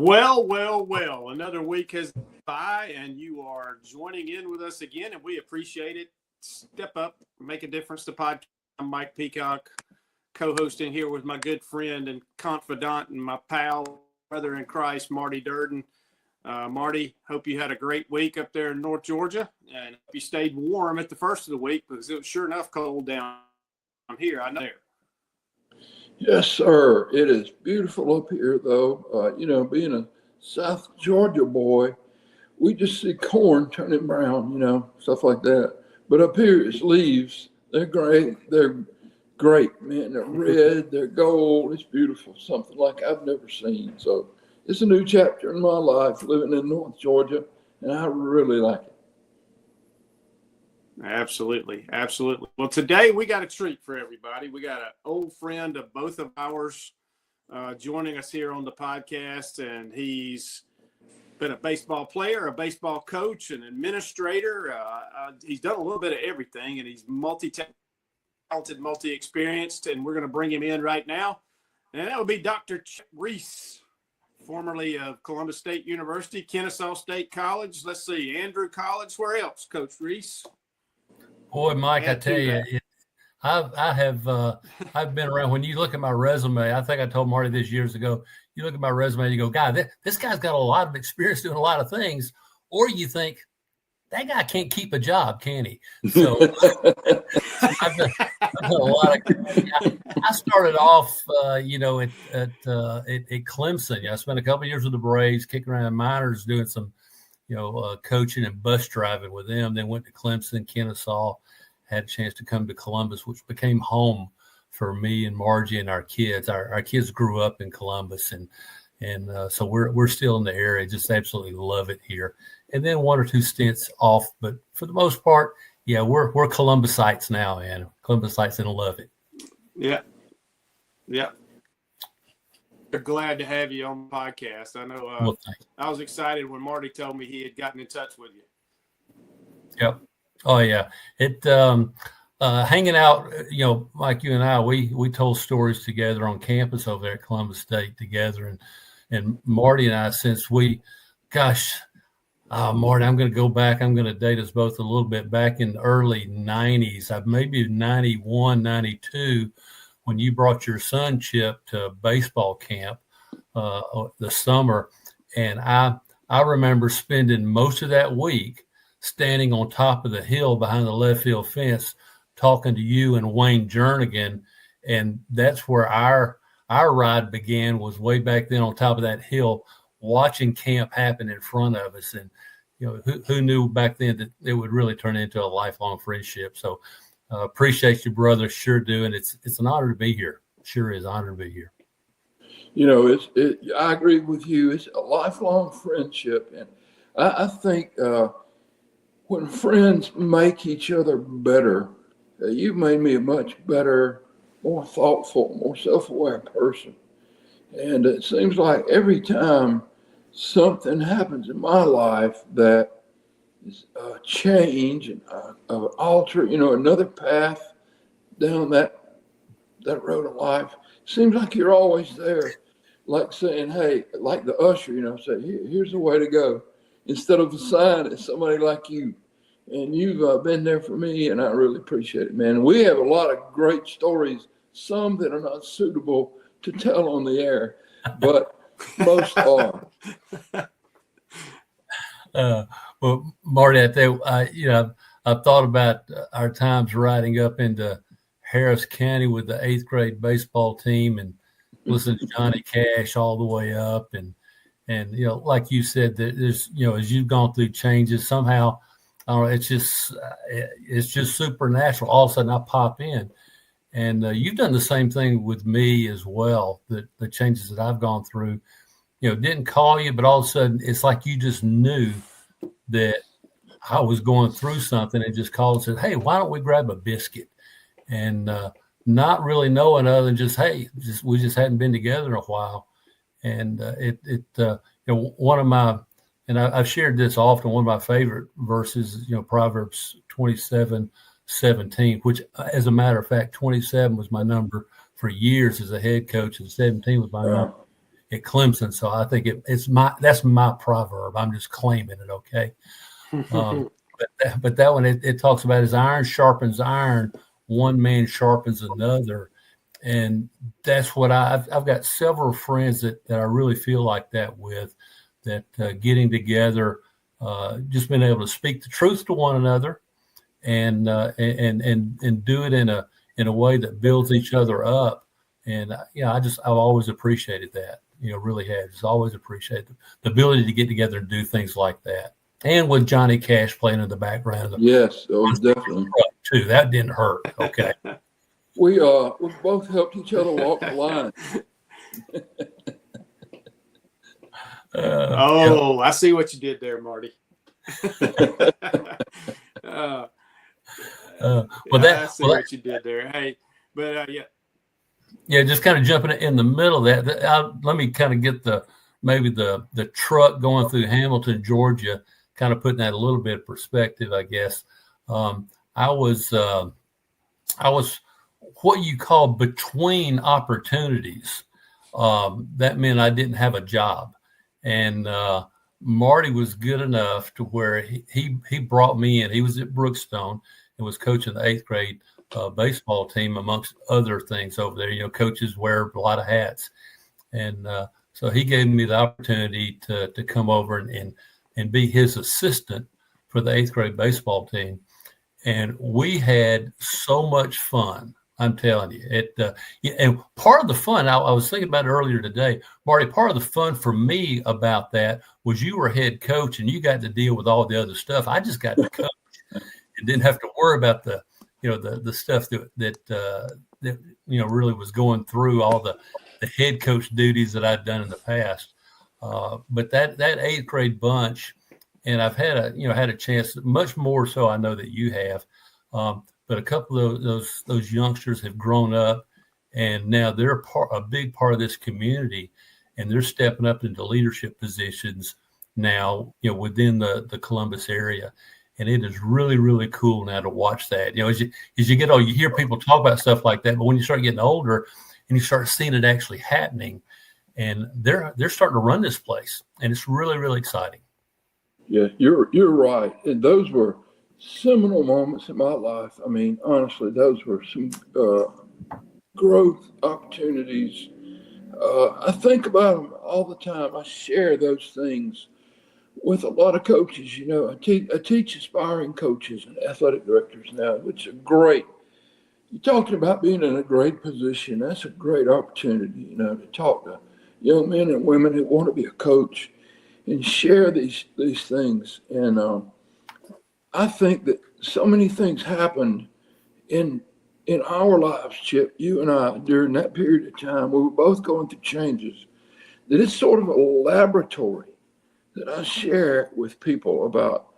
Well. Another week has gone by, and you are joining in with us again, and we appreciate it. Step up, make a difference to podcast. I'm Mike Peacock, co-hosting here with my good friend and confidant and my pal, brother in Christ, Marty Durden. Marty, hope you had a great week up there in North Georgia, and hope you stayed warm at the first of the week because it was sure enough cold down here. I know there. Yes, sir. It is beautiful up here, though. Being a South Georgia boy, we just see corn turning brown, stuff like that. But up here, it's leaves. They're great. They're great, man. They're red. They're gold. It's beautiful. Something like I've never seen. So it's a new chapter in my life living in North Georgia, and I really like it. Absolutely. Well, today we got a treat for everybody. We got an old friend of both of ours joining us here on the podcast, and he's been a baseball player, a baseball coach, an administrator. He's done a little bit of everything, and he's multi-talented, multi-experienced, and we're going to bring him in right now. And that would be Dr. Chip Reese, formerly of Columbus State University, Kennesaw State College. Let's see, Andrew College. Where else, Coach Reese? Boy, Mike, I tell you, I've been around. When you look at my resume, I think I told Marty this years ago, you look at my resume and you go, God, this guy's got a lot of experience doing a lot of things. Or you think, that guy can't keep a job, can he? So I've done a lot of – I started off, at Clemson. I spent a couple of years with the Braves, kicking around minors, doing some coaching and bus driving with them. Then went to Clemson, Kennesaw, had a chance to come to Columbus, which became home for me and Margie and our kids. Our kids grew up in Columbus, and so we're still in the area. Just absolutely love it here. And then one or two stints off, but for the most part, yeah, we're Columbusites now, man. Columbusites and love it. Yeah. We're glad to have you on the podcast. I know I was excited when Marty told me he had gotten in touch with you. Yep. Oh, yeah. It hanging out, like you and I, we told stories together on campus over there at Columbus State together. And Marty and I, since Marty, I'm going to go back. I'm going to date us both a little bit back in the early 90s, maybe 91, 92, when you brought your son, Chip, to baseball camp the summer. And I remember spending most of that week standing on top of the hill behind the left field fence talking to you and Wayne Jernigan. And that's where our ride began, was way back then on top of that hill, watching camp happen in front of us. And, who knew back then that it would really turn into a lifelong friendship. So appreciate you, brother. Sure do. And it's an honor to be here. Sure is an honor to be here. I agree with you. It's a lifelong friendship. And I think when friends make each other better, you've made me a much better, more thoughtful, more self-aware person. And it seems like every time something happens in my life that is a change and alter, another path down that road of life, seems like you're always there, like saying, hey, like the usher, say, here's the way to go. Instead of a sign, it's somebody like you. And you've been there for me, and I really appreciate it, man. We have a lot of great stories, some that are not suitable to tell on the air, but most are. Well, Marty, I've thought about our times riding up into Harris County with the 8th grade baseball team and listening to Johnny Cash all the way up. And like you said, there's, as you've gone through changes, somehow, I don't know, it's just supernatural. All of a sudden I pop in. And you've done the same thing with me as well, the changes that I've gone through, didn't call you, but all of a sudden it's like you just knew that I was going through something and just called and said, hey, why don't we grab a biscuit? And not really knowing other than just, hey, we just hadn't been together in a while. And one of my, and I've shared this often, one of my favorite verses, Proverbs 27:17, which, as a matter of fact, 27 was my number for years as a head coach, and 17 was my number Clemson. So I think that's my proverb. I'm just claiming it. Okay. But that one, it talks about as iron sharpens iron, one man sharpens another. And that's what I've got several friends that I really feel like that with, that getting together, just being able to speak the truth to one another and do it in a way that builds each other up. And, I've always appreciated that, really have. Just always appreciated the ability to get together and do things like that. And with Johnny Cash playing in the background. Yes, definitely. Too. That didn't hurt. Okay. We both helped each other walk the line. I see what you did there, Marty. I see what you did there. Hey, but just kind of jumping in the middle of that. Let me kind of get the truck going through Hamilton, Georgia, kind of putting that a little bit of perspective, I guess. I was what you call between opportunities. That meant I didn't have a job, and Marty was good enough to where he brought me in. He was at Brookstone and was coaching the 8th grade baseball team, amongst other things over there. Coaches wear a lot of hats, and so he gave me the opportunity to come over and be his assistant for the 8th grade baseball team. And we had so much fun. I'm telling you, and part of the fun, I was thinking about it earlier today, Marty, part of the fun for me about that was you were head coach and you got to deal with all the other stuff. I just got to coach and didn't have to worry about the stuff that really was going through all the head coach duties that I'd done in the past. But that 8th grade bunch, and I've had a chance, much more so I know that you have, but a couple of those youngsters have grown up, and now they're a big part of this community, and they're stepping up into leadership positions now, within the Columbus area. And it is really, really cool now to watch that. As you get old, you hear people talk about stuff like that, but when you start getting older and you start seeing it actually happening, and they're starting to run this place, and it's really, really exciting. Yeah, you're right. And those were seminal moments in my life. I mean, honestly, those were some growth opportunities. I think about them all the time. I share those things with a lot of coaches. I teach aspiring coaches and athletic directors now, which is great. You're talking about being in a great position. That's a great opportunity, to talk to young men and women who want to be a coach and share these things. And I think that so many things happened in our lives, Chip, you and I, during that period of time. We were both going through changes, that it's sort of a laboratory that I share with people about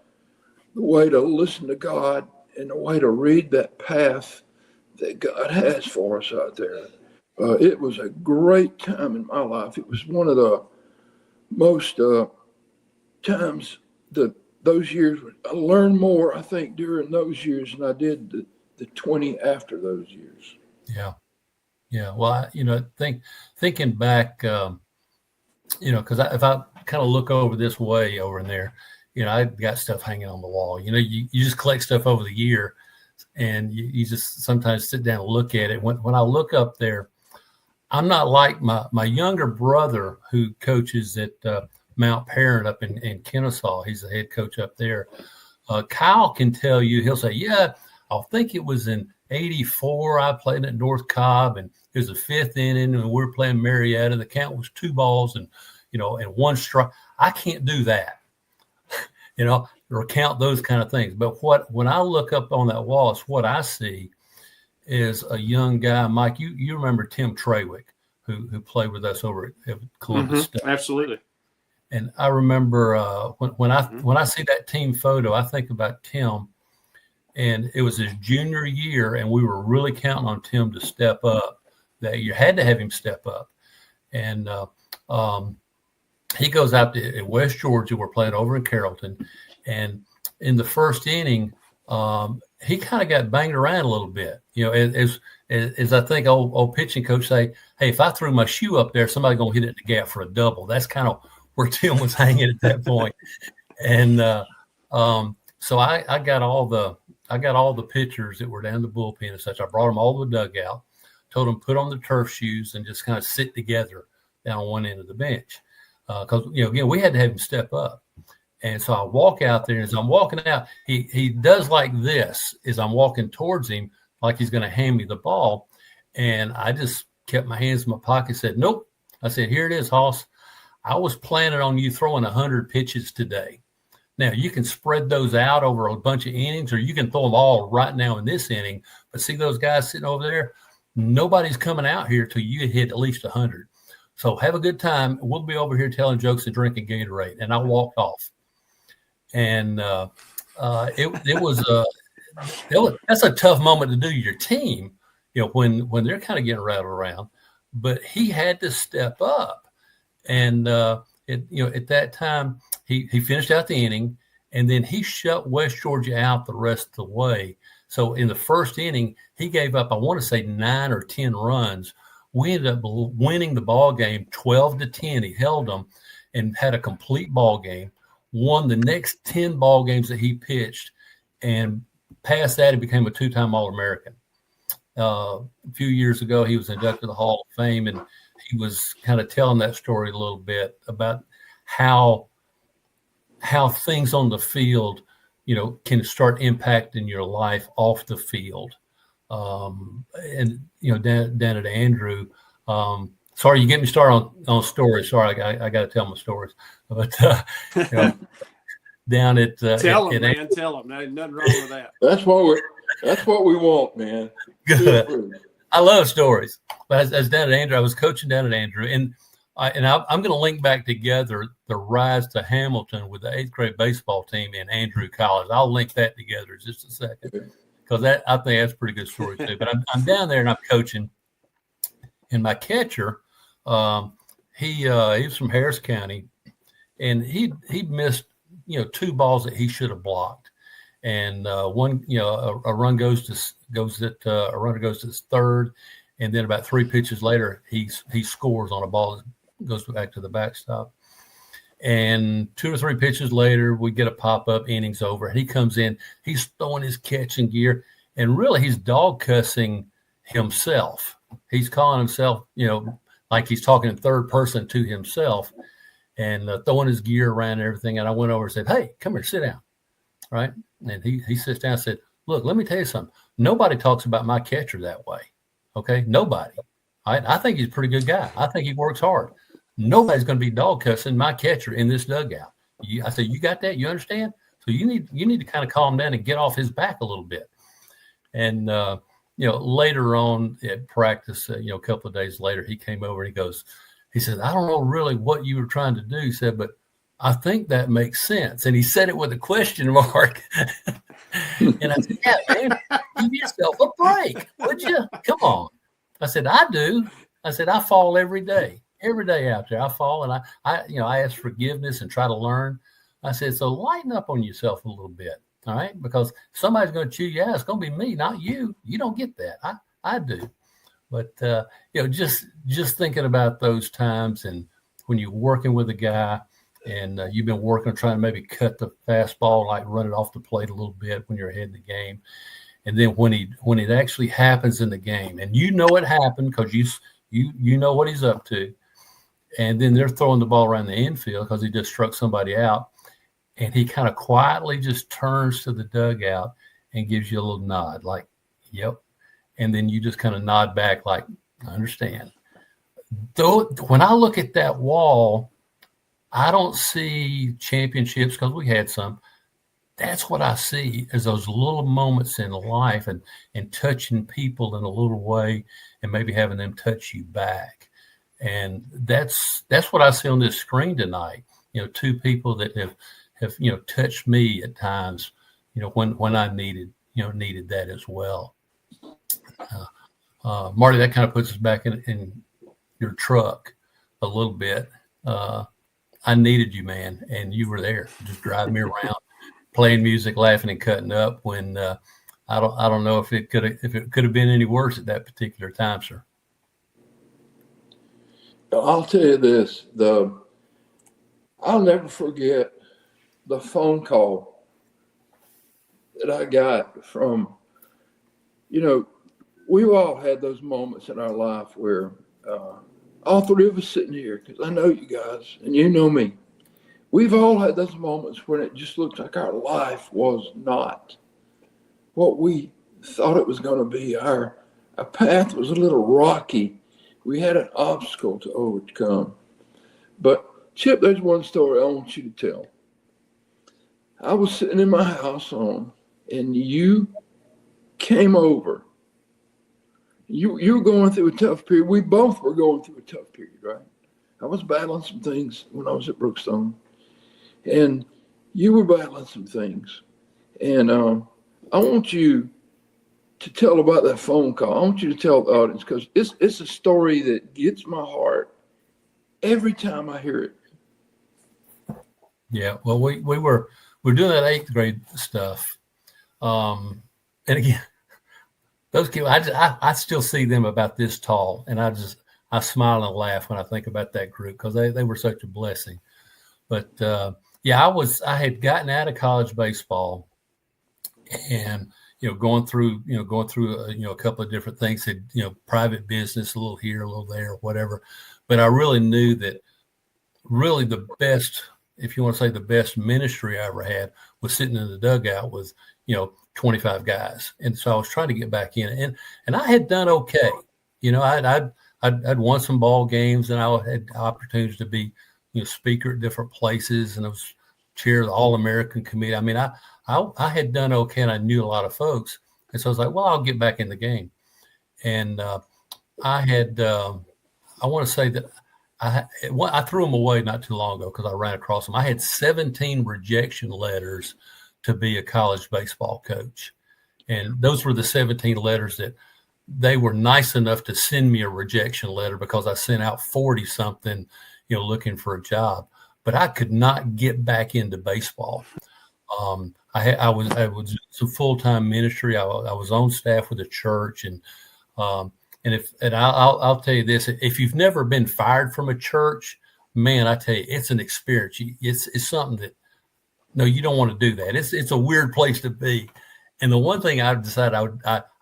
the way to listen to God and the way to read that path that God has for us out there. It was a great time in my life. It was one of the most times those years. I learned more, I think, during those years than I did the 20 after those years. Yeah. Well, thinking back, because if I kind of look over this way over in there, I've got stuff hanging on the wall. You just collect stuff over the year, and you just sometimes sit down and look at it. When I look up there, I'm not like my younger brother who coaches at Mount Parent up in Kennesaw. He's the head coach up there. Kyle can tell you, he'll say, yeah, I think it was in 84. I played at North Cobb, and it was the 5th inning, and we were playing Marietta. The count was 2 balls and 1 strike. I can't do that, or count those kind of things. But when I look up on that wall, it's what I see is a young guy. Mike, you remember Tim Trawick, who played with us over at Columbus State. Absolutely. And I remember when I see that team photo, I think about Tim, and it was his junior year, and we were really counting on Tim to step up that year. Had to have him step up, and he goes out to West Georgia. We're playing over in Carrollton, and in the first inning, he kind of got banged around a little bit. is I think old pitching coach say, hey, if I threw my shoe up there, somebody gonna hit it in the gap for a double. That's kind of where Tim was hanging at that point. And so I got all the pitchers that were down the bullpen and such. I brought them all to the dugout, told them put on the turf shoes and just kind of sit together down on one end of the bench. Because again, we had to have him step up. And so I walk out there, and as I'm walking out, he does like this as I'm walking towards him, like he's going to hand me the ball. And I just kept my hands in my pocket, said, nope. I said, here it is, Hoss. I was planning on you throwing 100 pitches today. Now, you can spread those out over a bunch of innings, or you can throw them all right now in this inning. But see those guys sitting over there? Nobody's coming out here till you hit at least 100. So have a good time. We'll be over here telling jokes and drinking Gatorade. And I walked off. And that's a tough moment to do your team, when they're kind of getting rattled around. But he had to step up. And at that time, he finished out the inning, and then he shut West Georgia out the rest of the way. So in the first inning, he gave up, I want to say 9 or 10 runs. We ended up winning the ball game 12-10. He held them and had a complete ball game. Won the next 10 ball games that he pitched, and past that, he became a 2-time All-American. A few years ago, he was inducted to the Hall of Fame, and he was kind of telling that story a little bit about how things on the field, can start impacting your life off the field. And down at Andrew, sorry, you get me started on stories. Sorry, I got to tell my stories. But down at tell them, man, tell them. There's nothing wrong with that. That's what we want, man. Good. I love stories. But as down at Andrew, I was coaching down at Andrew, and I'm going to link back together the rise to Hamilton with the 8th grade baseball team in Andrew College. I'll link that together in just a second, because I think that's a pretty good story too. But I'm down there and I'm coaching, and my catcher, he was from Harris County, and he missed 2 balls that he should have blocked, and one a run goes to his third, and then about 3 pitches later he scores on a ball that goes back to the backstop. And 2 or 3 pitches later, we get a pop-up, innings over. And he comes in, he's throwing his catching gear, and really he's dog cussing himself. He's calling himself, like he's talking in third person to himself, and throwing his gear around and everything. And I went over and said, hey, come here, sit down. Right? And he sits down and said, look, let me tell you something. Nobody talks about my catcher that way. Okay? Nobody. I think he's a pretty good guy. I think he works hard. Nobody's going to be dog cussing my catcher in this dugout. I said, you got that? You understand? So you need to kind of calm down and get off his back a little bit. And later on at practice, a couple of days later, he came over and he said, I don't know really what you were trying to do. He said, but I think that makes sense. And he said it with a question mark. And I said, yeah, man, give yourself a break, would you? Come on. I said, I do. I said, I fall every day out there. I fall, and I ask forgiveness and try to learn. I said, so lighten up on yourself a little bit. All right. Because somebody's going to chew you out. It's going to be me, not you. You don't get that. I do. But, just thinking about those times, and when you're working with a guy and you've been working on trying to maybe cut the fastball, like run it off the plate a little bit when you're ahead in the game. And then when it actually happens in the game, and it happened because you know what he's up to, and then they're throwing the ball around the infield because he just struck somebody out, and he kind of quietly just turns to the dugout and gives you a little nod, like, yep. And then you just kind of nod back like, I understand. Though when I look at that wall, I don't see championships because we had some. That's what I see as those little moments in life and touching people in a little way and maybe having them touch you back. And that's what I see on this screen tonight. 2 people that have touched me at times, when I needed that as well. Marty, that kind of puts us back in your truck a little bit. I needed you, man, and you were there, just driving me around, playing music, laughing and cutting up when I don't know if it could have been any worse at that particular time, sir. I'll tell you this, I'll never forget the phone call that I got from, we've all had those moments in our life where all three of us sitting here, because I know you guys and you know me, we've all had those moments when it just looks like our life was not what we thought it was going to be. Our path was a little rocky. We had an obstacle to overcome. But Chip, there's one story I want you to tell. I was sitting in my house and you came over. You were going through a tough period. We both were going through a tough period, right? I was battling some things when I was at Brookstone, and you were battling some things. And I want you to tell about that phone call. I want you to tell the audience, because it's a story that gets my heart every time I hear it. Yeah, well, we're doing that 8th grade stuff, and again, those kids, I still see them about this tall, and I smile and laugh when I think about that group, because they were such a blessing. But yeah, I had gotten out of college baseball, and going through a couple of different things, had private business, a little here, a little there, whatever. But I really knew that really the best, if you want to say the best ministry I ever had, was sitting in the dugout with 25 guys. And so I was trying to get back in, and I had done okay. I'd won some ball games, and I had opportunities to be speaker at different places, and I was chair of the All-American committee. I mean, I had done okay, and I knew a lot of folks. And so I was like, well, I'll get back in the game. And I had, I want to say that I threw them away not too long ago because I ran across them. I had 17 rejection letters to be a college baseball coach. And those were the 17 letters that they were nice enough to send me a rejection letter, because I sent out 40 something, looking for a job, but I could not get back into baseball. I was some full-time ministry. I was on staff with a church, and I'll tell you this: if you've never been fired from a church, man, I tell you, it's an experience. It's something that, no, you don't want to do that. It's a weird place to be. And the one thing I've decided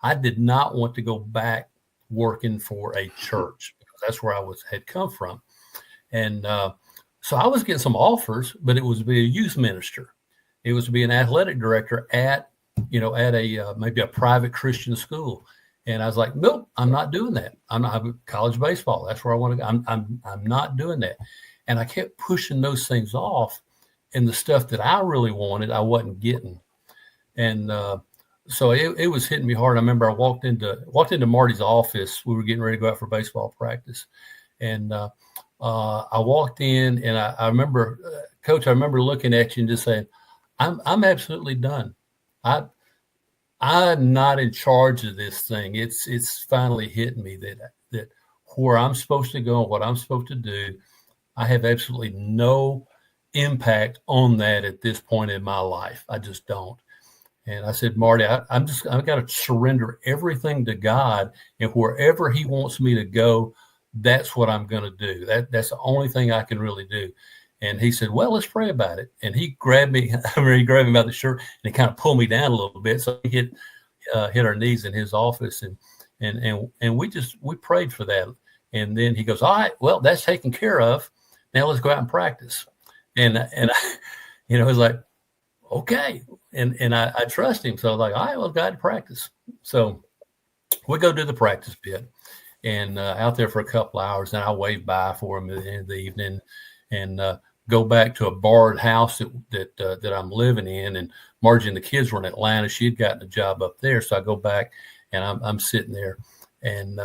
I did not want to go back working for a church, because that's where I had come from. And so I was getting some offers, but it was to be a youth minister. It was to be an athletic director at a maybe a private Christian school. And I was like, nope, I'm not doing that. I'm college baseball. That's where I want to go. I'm not doing that. And I kept pushing those things off, and the stuff that I really wanted, I wasn't getting. And so it was hitting me hard. I remember I walked into Marty's office. We were getting ready to go out for baseball practice, and I walked in, and I remember, Coach, I remember looking at you and just saying, I'm absolutely done. I'm not in charge of this thing. It's finally hitting me that where I'm supposed to go and what I'm supposed to do, I have absolutely no impact on that at this point in my life. I just don't. And I said, Marty, I've got to surrender everything to God, and wherever He wants me to go, that's what I'm going to do. That's the only thing I can really do. And he said, well, let's pray about it. And he grabbed me, he grabbed me by the shirt, and he kind of pulled me down a little bit. So we hit our knees in his office, and we prayed for that. And then he goes, all right, well, that's taken care of. Now let's go out and practice. And I, it was like, okay. And I trust him. So I was like, all right, well, got to practice. So we go do the practice bit, and out there for a couple of hours. And I wave bye for him at the end of the evening, and go back to a borrowed house that I'm living in. And Margie and the kids were in Atlanta. She had gotten a job up there. So I go back, and I'm sitting there and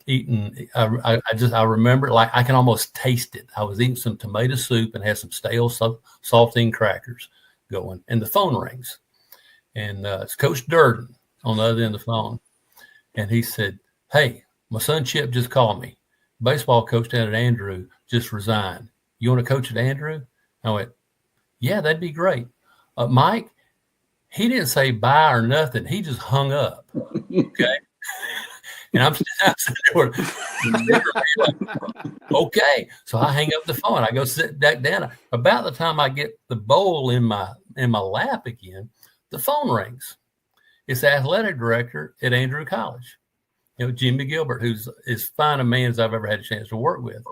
eating. I remember, like, I can almost taste it. I was eating some tomato soup and had some stale saltine crackers going, and the phone rings, and it's Coach Durden on the other end of the phone. And he said, hey, my son Chip just called me. Baseball coach down at Andrew just resigned. You want to coach at Andrew? I went, yeah, that'd be great. Mike, He didn't say bye or nothing. He just hung up. Okay. And I'm sitting there, okay. So I hang up the phone. I go sit back down. About the time I get the bowl in my lap again, the phone rings. It's the athletic director at Andrew College, Jimmy Gilbert, who's as fine a man as I've ever had a chance to work with.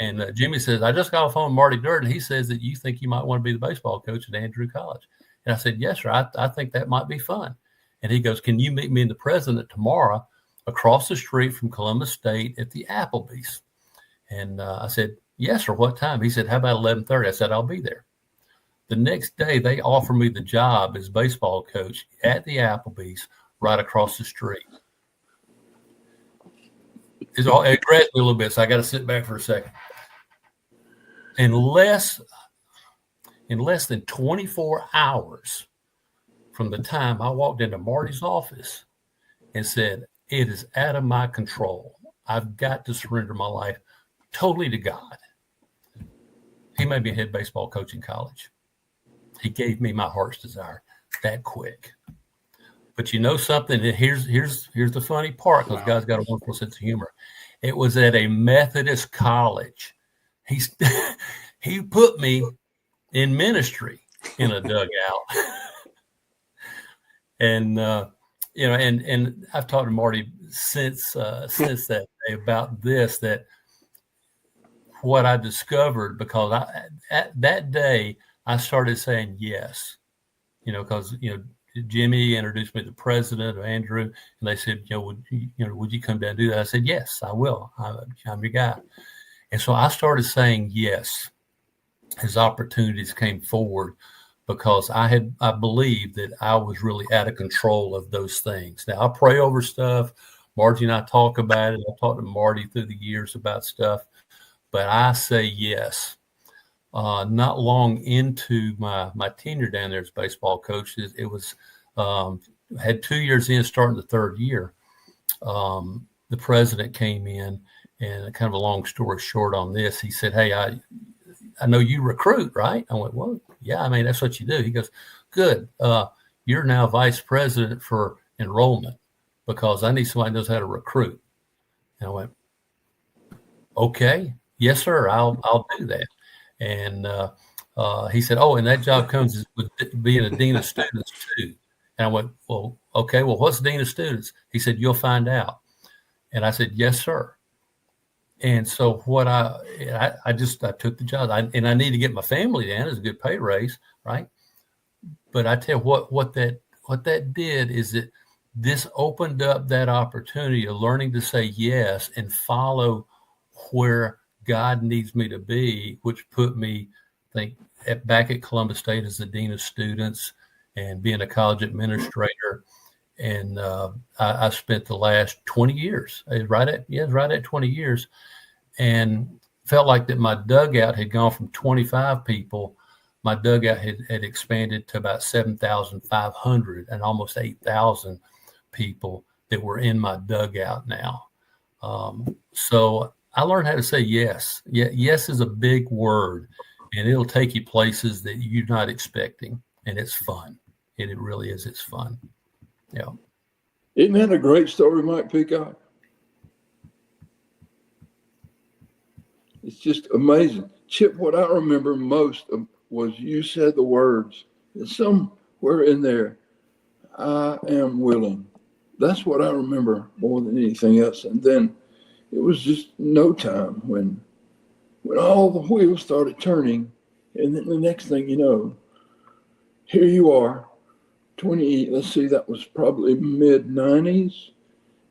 And Jimmy says, I just got off the phone with Marty Durden. He says that you think you might want to be the baseball coach at Andrew College. And I said, yes, sir. I think that might be fun. And he goes, can you meet me and the president tomorrow across the street from Columbus State at the Applebee's? And I said, yes, sir. What time? He said, how about 11:30? I said, I'll be there. The next day, they offered me the job as baseball coach at the Applebee's right across the street. It grabs me a little bit, so I got to sit back for a second. In less than 24 hours from the time I walked into Marty's office and said, it is out of my control, I've got to surrender my life totally to God, he made me a head baseball coach in college. He gave me my heart's desire that quick. But you know something? Here's the funny part, because God's got a wonderful sense of humor. It was at a Methodist college. He put me in ministry in a dugout. And and I've talked to Marty since that day about this, that what I discovered, because that day I started saying yes, because Jimmy introduced me to the president of Andrew, and they said, would you come down and do that? I said, yes, I will. I'm your guy. And so I started saying yes as opportunities came forward, because I believed that I was really out of control of those things. Now I pray over stuff. Margie and I talk about it. I've talked to Marty through the years about stuff, but I say yes. Not long into my tenure down there as baseball coach, it was had 2 years in, starting the third year. The president came in, and kind of a long story short on this, he said, hey, I know you recruit, right? I went, well, yeah, I mean, that's what you do. He goes, good. You're now vice president for enrollment, because I need somebody who knows how to recruit. And I went, okay, yes, sir, I'll do that. And he said, oh, and that job comes with being a dean of students too. And I went, well, okay, well, what's dean of students? He said, you'll find out. And I said, yes, sir. And so what I took the job, and I need to get my family down. It's a good pay raise, right? But I tell you what that did is that this opened up that opportunity of learning to say yes and follow where God needs me to be, which put me, I think, back at Columbus State as the dean of students and being a college administrator. And I spent the last 20 years, right at 20 years, and felt like that my dugout had gone from 25 people. My dugout had expanded to about 7,500 and almost 8,000 people that were in my dugout now. So I learned how to say yes. Yes is a big word, and it'll take you places that you're not expecting, and it's fun. It really is. It's fun. Yeah. Isn't that a great story, Mike Peacock? It's just amazing. Chip, what I remember most was you said the words, somewhere in there, I am willing. That's what I remember more than anything else. And then it was just no time when all the wheels started turning. And then the next thing you know, here you are, that was probably mid-90s.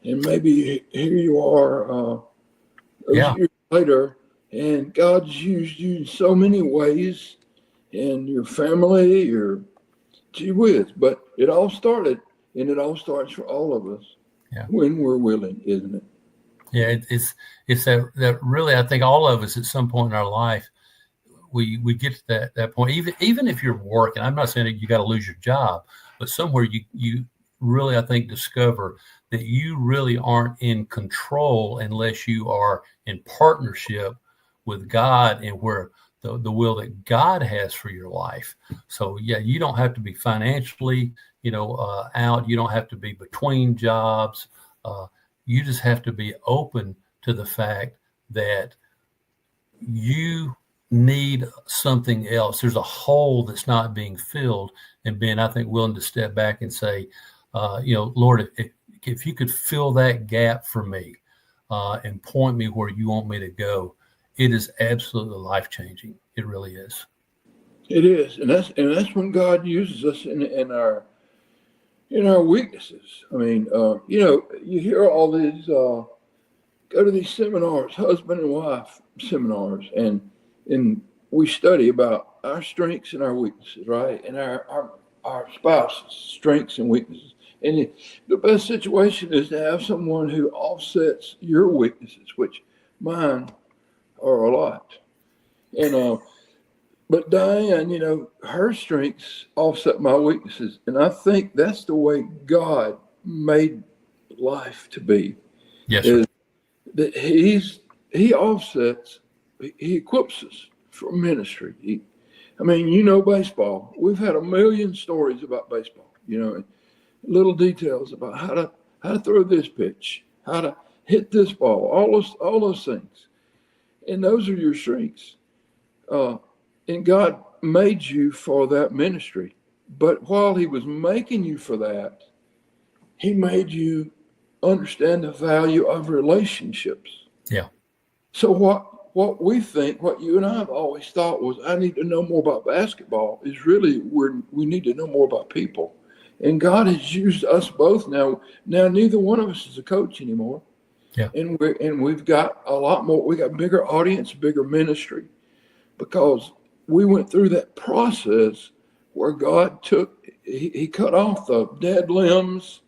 And maybe here you are years later, and God's used you in so many ways, and your family, gee whiz. But it all started, and it all starts for all of us when we're willing, isn't it? Yeah, it's that really, I think all of us at some point in our life, we get to that point. Even if you're working, I'm not saying that you got to lose your job, but somewhere you really, I think, discover that you really aren't in control unless you are in partnership with God, and where the will that God has for your life. So yeah, you don't have to be financially, out. You don't have to be between jobs. You just have to be open to the fact that you need something else. There's a hole that's not being filled, and being, I think, willing to step back and say, Lord, if you could fill that gap for me and point me where you want me to go, it is absolutely life-changing. It really is. It is, and that's when God uses us in our weaknesses. I mean, you hear all these go to these seminars, husband and wife seminars, and we study about our strengths and our weaknesses, right? And our spouse's strengths and weaknesses. And the best situation is to have someone who offsets your weaknesses, which mine are a lot. And but Diane, her strengths offset my weaknesses, and I think that's the way God made life to be. Yes, sir. That he offsets, he equips us for ministry. Baseball. We've had a million stories about baseball. Little details about how to throw this pitch, how to hit this ball, all those things, and those are your strengths. And God made you for that ministry, but while He was making you for that, He made you understand the value of relationships. Yeah. So what we think, what you and I have always thought was, I need to know more about basketball, is really we need to know more about people. And God has used us both now. Now neither one of us is a coach anymore. Yeah. And we've got a lot more. We got bigger audience, bigger ministry, because we went through that process where God He cut off the dead limbs.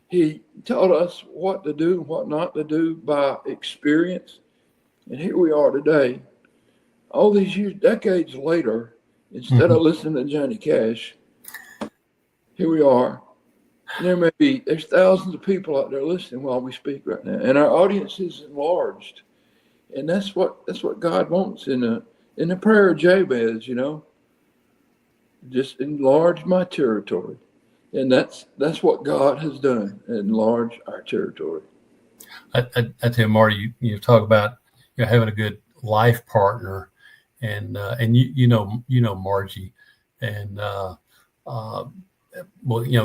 He taught us what to do and what not to do by experience. And here we are today, all these years, decades later, instead of listening to Johnny Cash, here we are. And there's thousands of people out there listening while we speak right now. And our audience is enlarged. And that's what God wants in the prayer of Jabez, just enlarge my territory. And that's what God has done, enlarge our territory. I tell you, Marty, you talk about having a good life partner, and Margie, and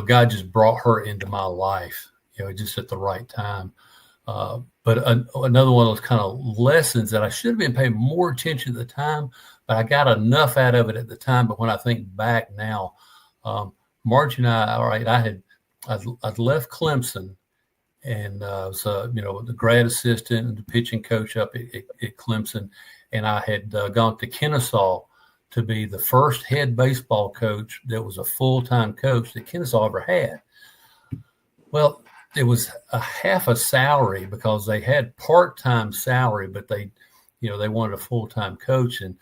God just brought her into my life, just at the right time. But another one of those kind of lessons that I should have been paying more attention at the time, but I got enough out of it at the time. But when I think back now, Margie and I, all right, I'd left Clemson, and was the grad assistant and the pitching coach up at Clemson, and I had gone to Kennesaw to be the first head baseball coach that was a full-time coach that Kennesaw ever had. Well, it was a half a salary because they had part-time salary, but they wanted a full-time coach, and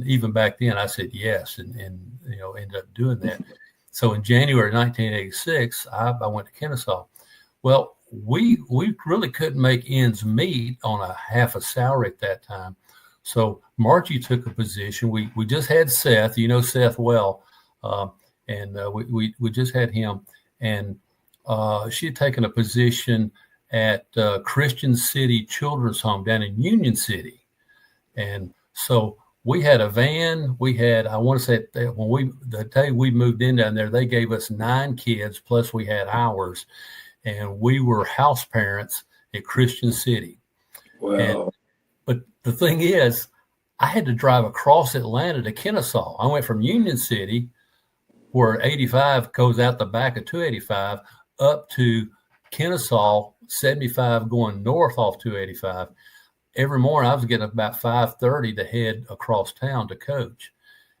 even back then I said yes, and ended up doing that. So in January 1986, I went to Kennesaw. Well, we really couldn't make ends meet on a half a salary at that time. So Margie took a position. We just had Seth, Seth well, and we just had him, and she had taken a position at Christian City Children's Home down in Union City, and so we had a van. We had, I want to say that the day we moved in down there, they gave us 9 kids plus we had ours, and we were house parents at Christian City. Wow. But the thing is, I had to drive across Atlanta to Kennesaw. I went from Union City, where 85 goes out the back of 285, up to Kennesaw, 75 going north off 285. Every morning I was getting up about 5:30 to head across town to coach,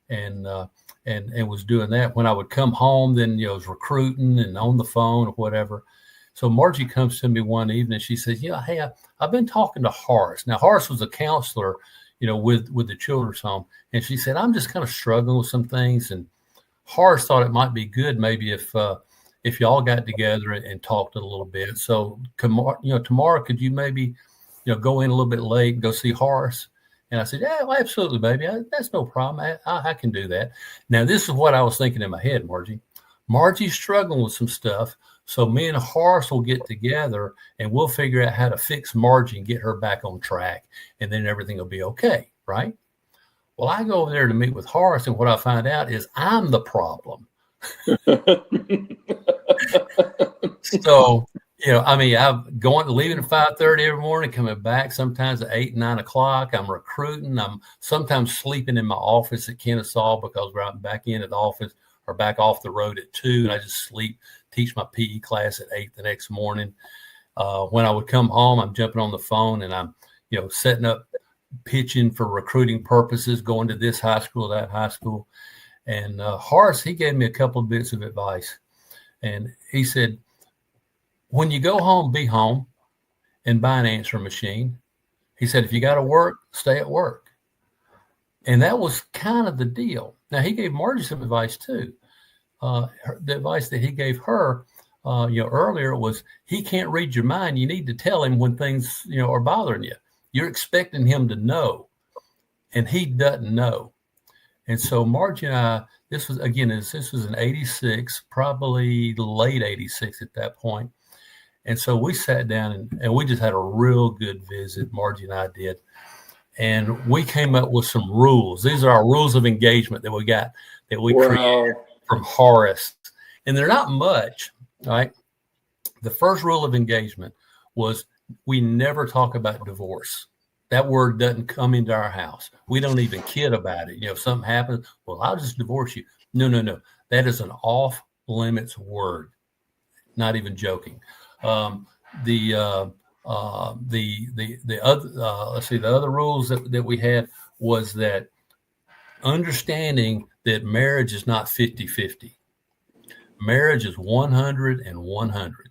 and was doing that. When I would come home, then I was recruiting and on the phone or whatever. So Margie comes to me one evening. She says, hey, I've been talking to Horace. Now, Horace was a counselor, with the children's home. And she said, I'm just kind of struggling with some things. And Horace thought it might be good maybe if y'all got together and talked a little bit. So, tomorrow, could you maybe, go in a little bit late and go see Horace? And I said, yeah, well, absolutely, baby. That's no problem. I can do that. Now, this is what I was thinking in my head, Margie. Margie's struggling with some stuff. So me and Horace will get together and we'll figure out how to fix Margie and get her back on track. And then everything will be okay, right? Well, I go over there to meet with Horace, and what I find out is I'm the problem. So, I'm leaving at 5:30 every morning, coming back sometimes at 8, 9 o'clock. I'm recruiting. I'm sometimes sleeping in my office at Kennesaw because we're out back in at the office or back off the road at 2, and I just sleep, teach my PE class at 8 the next morning. When I would come home, I'm jumping on the phone and I'm, setting up, pitching for recruiting purposes, going to this high school, that high school. And Horace, he gave me a couple of bits of advice. And he said, when you go home, be home and buy an answering machine. He said, if you got to work, stay at work. And that was kind of the deal. Now, he gave Marty some advice too. The advice that he gave her, earlier was he can't read your mind. You need to tell him when things, are bothering you. You're expecting him to know, and he doesn't know. And so Margie and I, this was in 86, probably late 86 at that point. And so we sat down and we just had a real good visit. Margie and I did. And we came up with some rules. These are our rules of engagement that we created from Horace. And they're not much, right? The first rule of engagement was we never talk about divorce. That word doesn't come into our house. We don't even kid about it. If something happens, well, I'll just divorce you. No. That is an off limits word. Not even joking. The other rules that we had was that understanding that marriage is not 50-50. Marriage is 100 and 100.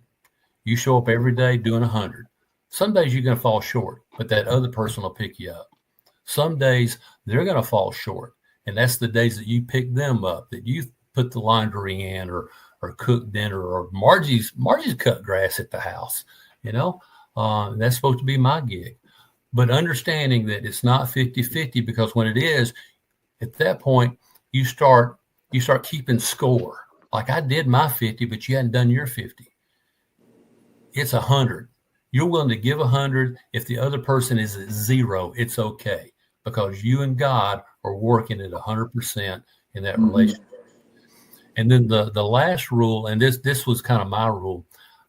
You show up every day doing 100. Some days you're going to fall short, but that other person will pick you up. Some days they're going to fall short, and that's the days that you pick them up, that you put the laundry in or cook dinner, or Margie's cut grass at the house. That's supposed to be my gig. But understanding that it's not 50-50, because when it is, at that point, you start keeping score. Like I did my 50, but you hadn't done your 50. It's 100. You're willing to give 100. If the other person is at 0, it's okay, because you and God are working at 100% in that relationship. And then the last rule, and this was kind of my rule.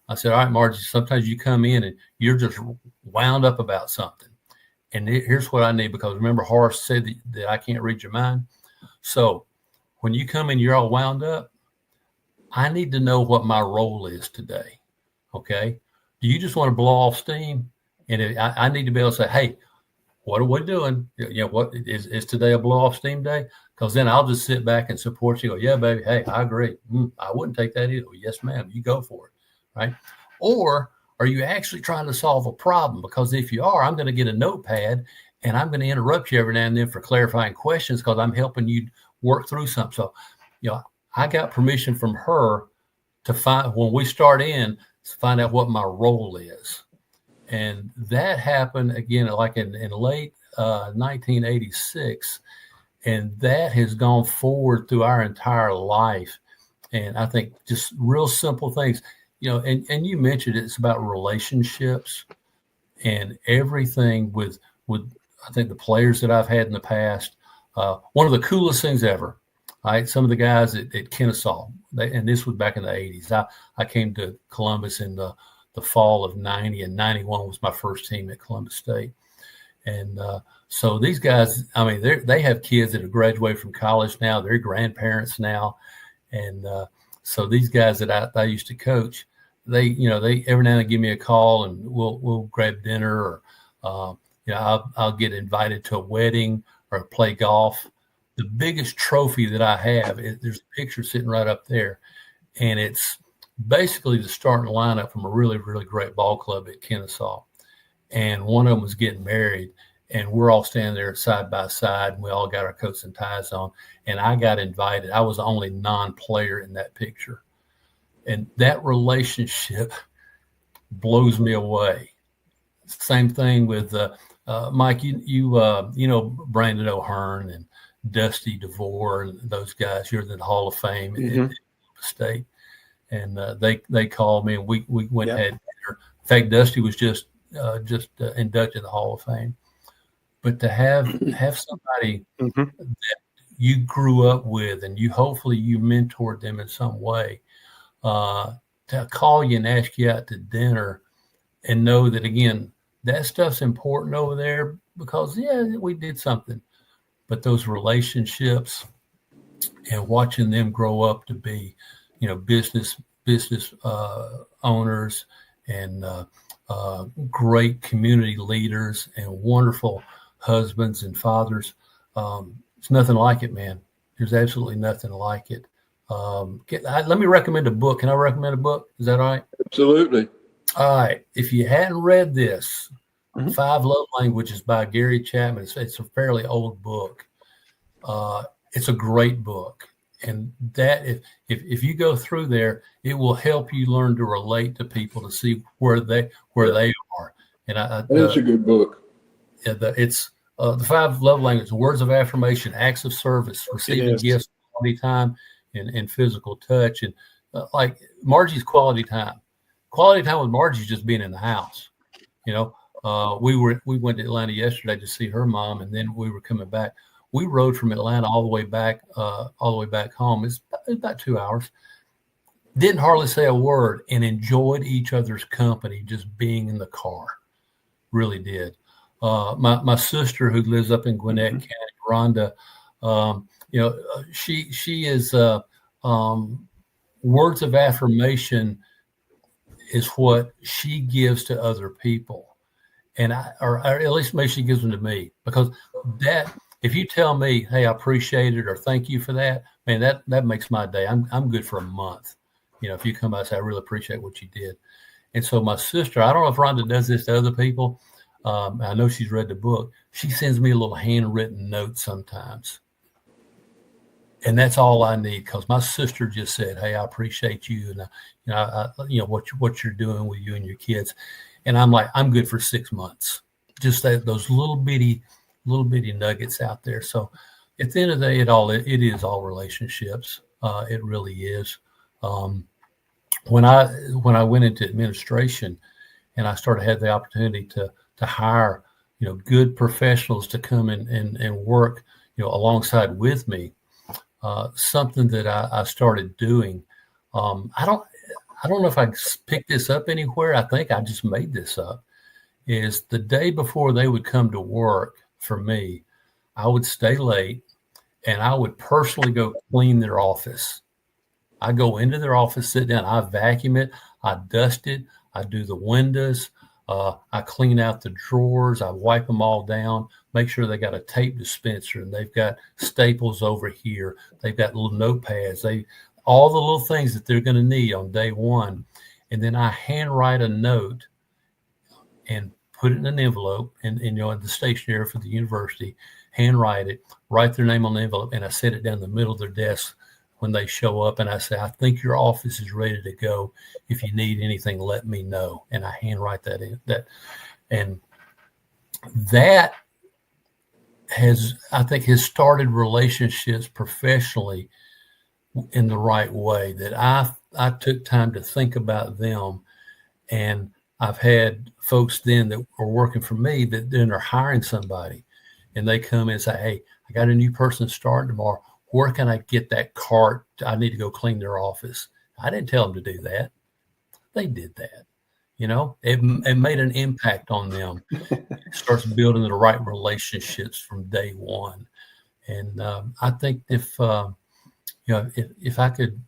I said, all right, Margie, sometimes you come in and you're just wound up about something. And here's what I need, because remember Horace said that I can't read your mind. So when you come in, you're all wound up. I need to know what my role is today. Okay. Do you just want to blow off steam? And I need to be able to say, hey, what are we doing? What is today a blow off steam day? Because then I'll just sit back and support you. Go, yeah, baby. Hey, I agree. I wouldn't take that either. Well, yes, ma'am. You go for it. Right. Or are you actually trying to solve a problem? Because if you are, I'm going to get a notepad and I'm going to interrupt you every now and then for clarifying questions, because I'm helping you work through something. So, I got permission from her to find, when we start in, to find out what my role is. And that happened again, like in late 1986. And that has gone forward through our entire life. And I think just real simple things, and you mentioned it's about relationships and everything with I think the players that I've had in the past. One of the coolest things ever, right? Some of the guys at Kennesaw, and this was back in the 80s. I came to Columbus in the fall of 90, and 91 was my first team at Columbus State. And so these guys, I mean, they have kids that have graduated from college now. They're grandparents now. And so these guys that I used to coach, they every now and then give me a call, and we'll grab dinner, or I'll get invited to a wedding or play golf. The biggest trophy that I have is there's a picture sitting right up there, and it's basically the starting lineup from a really, really great ball club at Kennesaw. And one of them was getting married, and we're all standing there side by side, and we all got our coats and ties on. And I got invited. I was the only non-player in that picture. And that relationship blows me away. Same thing with Mike, you know Brandon O'Hearn and Dusty DeVore and those guys. You're in the Hall of Fame in the state, and they called me and we went and had dinner. In fact, Dusty was just inducted in the Hall of Fame. But to have somebody that you grew up with and hopefully you mentored them in some way, to call you and ask you out to dinner and know that, again, that stuff's important over there because, we did something. But those relationships and watching them grow up to be, business owners and great community leaders and wonderful husbands and fathers. It's nothing like it, man. There's absolutely nothing like it. Let me recommend a book. Can I recommend a book? Is that all right? Absolutely. All right. If you hadn't read this, 5 Love Languages by Gary Chapman, it's a fairly old book. It's a great book. And that if you go through there, it will help you learn to relate to people to see where they are. And that's a good book. It's the 5 Love Languages: words of affirmation, acts of service, receiving gifts, quality time, and physical touch. And like Margie's quality time with Margie's just being in the house. We went to Atlanta yesterday to see her mom, and then we were coming back. We rode from Atlanta all the way back home. It's about 2 hours. Didn't hardly say a word and enjoyed each other's company, just being in the car. Really did. My sister, who lives up in Gwinnett County, Rhonda, she is words of affirmation is what she gives to other people, or at least maybe she gives them to me, because that. If you tell me, hey, I appreciate it or thank you for that, man, that makes my day. I'm good for a month. If you come by and say, I really appreciate what you did. And so my sister, I don't know if Rhonda does this to other people. I know she's read the book. She sends me a little handwritten note sometimes. And that's all I need, because my sister just said, hey, I appreciate you. And, what you're doing with you and your kids. And I'm like, I'm good for 6 months. Just those little bitty nuggets out there. So at the end of the day, it is all relationships. It really is. When I went into administration and I had the opportunity to hire, good professionals to come and work, alongside with me, something that I started doing. I don't know if I picked this up anywhere. I think I just made this up. Is the day before they would come to work for me, I would stay late and I would personally go clean their office. I go into their office, sit down, I vacuum it, I dust it, I do the windows, I clean out the drawers, I wipe them all down, make sure they got a tape dispenser and they've got staples over here, they've got little notepads, all the little things that they're going to need on day one. And then I handwrite a note and put it in an envelope and in the stationery for the university, handwrite it, write their name on the envelope, and I set it down in the middle of their desk when they show up. And I say, I think your office is ready to go. If you need anything, let me know. And I handwrite and that has started relationships professionally in the right way, that I took time to think about them. And I've had folks then that are working for me that then are hiring somebody, and they come in and say, hey, I got a new person starting tomorrow. Where can I get that cart? I need to go clean their office. I didn't tell them to do that. They did that. It made an impact on them. It starts building the right relationships from day one. And I think if I could,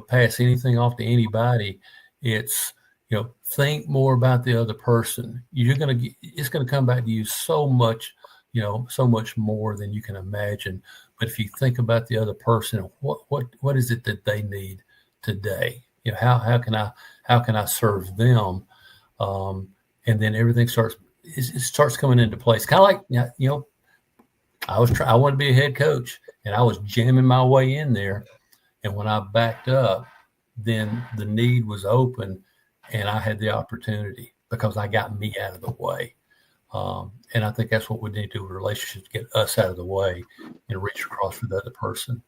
pass anything off to anybody, it's, think more about the other person. It's going to come back to you so much more than you can imagine. But if you think about the other person, what is it that they need today? How can I serve them? And then everything starts coming into place. Kind of like, I wanted to be a head coach, and I was jamming my way in there. And when I backed up, then the need was open, and I had the opportunity because I got me out of the way. And I think that's what we need to do with relationships, get us out of the way and reach across for the other person.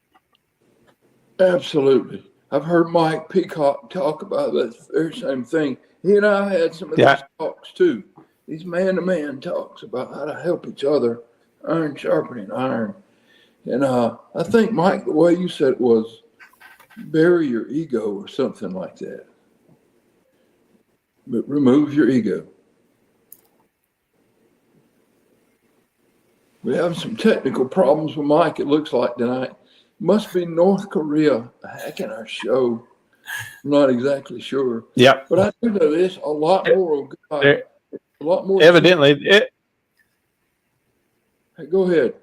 Absolutely. I've heard Mike Peacock talk about that very same thing. He and I had some of these talks too. These man-to-man talks about how to help each other, iron sharpening iron. And I think, Mike, the way you said it was bury your ego or something like that. But remove your ego. We have some technical problems with Mike, it looks like, tonight. Must be North Korea hacking our show. I'm not exactly sure. Yeah. But I do know this, a lot more. A lot more. Evidently, Hey, go ahead.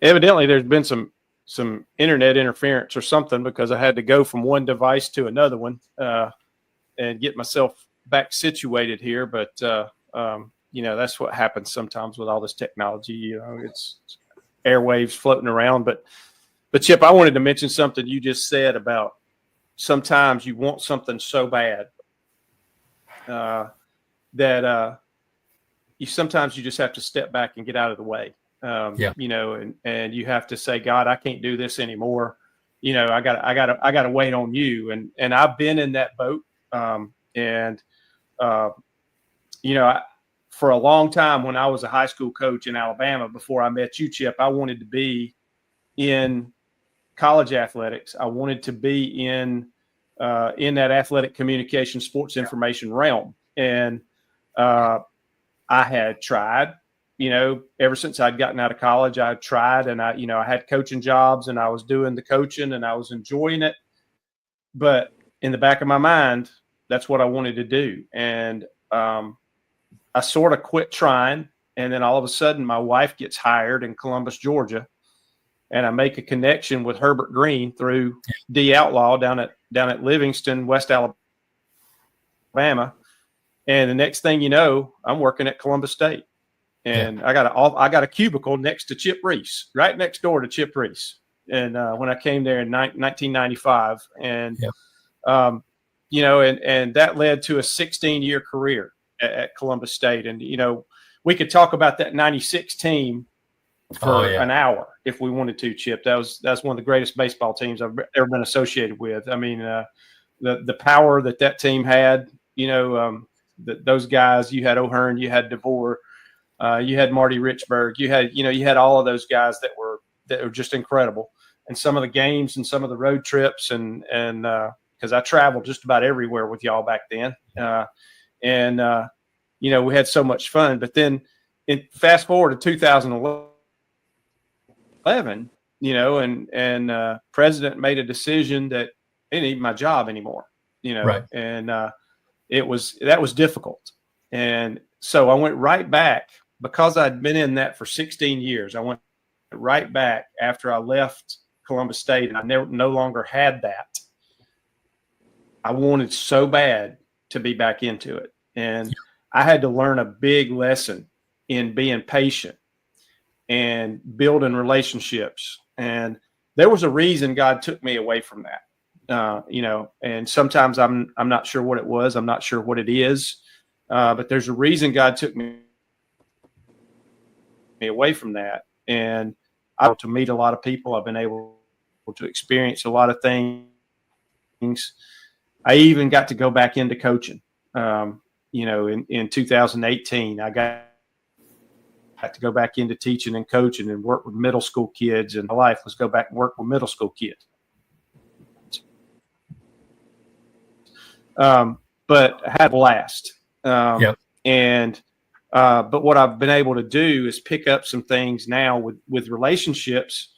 Evidently, there's been some internet interference or something, because I had to go from one device to another one and get myself back situated here. But that's what happens sometimes with all this technology. It's airwaves floating around. But Chip, I wanted to mention something you just said about sometimes you want something so bad that sometimes you just have to step back and get out of the way. And you have to say, God, I can't do this anymore. I got to wait on you. And I've been in that boat. For a long time, when I was a high school coach in Alabama, before I met you, Chip, I wanted to be in college athletics. I wanted to be in that athletic communication, sports information realm. And I had tried, ever since I'd gotten out of college, I tried, and I had coaching jobs, and I was doing the coaching, and I was enjoying it. But in the back of my mind, that's what I wanted to do. And I sort of quit trying. And then all of a sudden, my wife gets hired in Columbus, Georgia. And I make a connection with Herbert Green through D Outlaw down at Livingston, West Alabama. And the next thing you know, I'm working at Columbus State. And I got a cubicle next to Chip Reese, right next door to Chip Reese. And when I came there in 1995, and and that led to a 16-year career at Columbus State. And we could talk about that 96 team for an hour if we wanted to, Chip. That's one of the greatest baseball teams I've ever been associated with. I mean, the power that team had. Those guys. You had O'Hearn, you had DeVore. You had Marty Richburg. You had all of those guys that were just incredible. And some of the games and some of the road trips, and because I traveled just about everywhere with y'all back then. We had so much fun. But then, fast forward to 2011, and President made a decision that he didn't need my job anymore. Right. And that was difficult. And so I went right back. Because I'd been in that for 16 years, I went right back after I left Columbus State, and I no longer had that. I wanted so bad to be back into it. And I had to learn a big lesson in being patient and building relationships. And there was a reason God took me away from that, and sometimes I'm not sure what it was. I'm not sure what it is, but there's a reason God took me away from that. And I got to meet a lot of people. I've been able to experience a lot of things. I even got to go back into coaching. In 2018, I got to go back into teaching and coaching and work with middle school kids. And my life was go back and work with middle school kids. But I had a blast. But what I've been able to do is pick up some things now with relationships,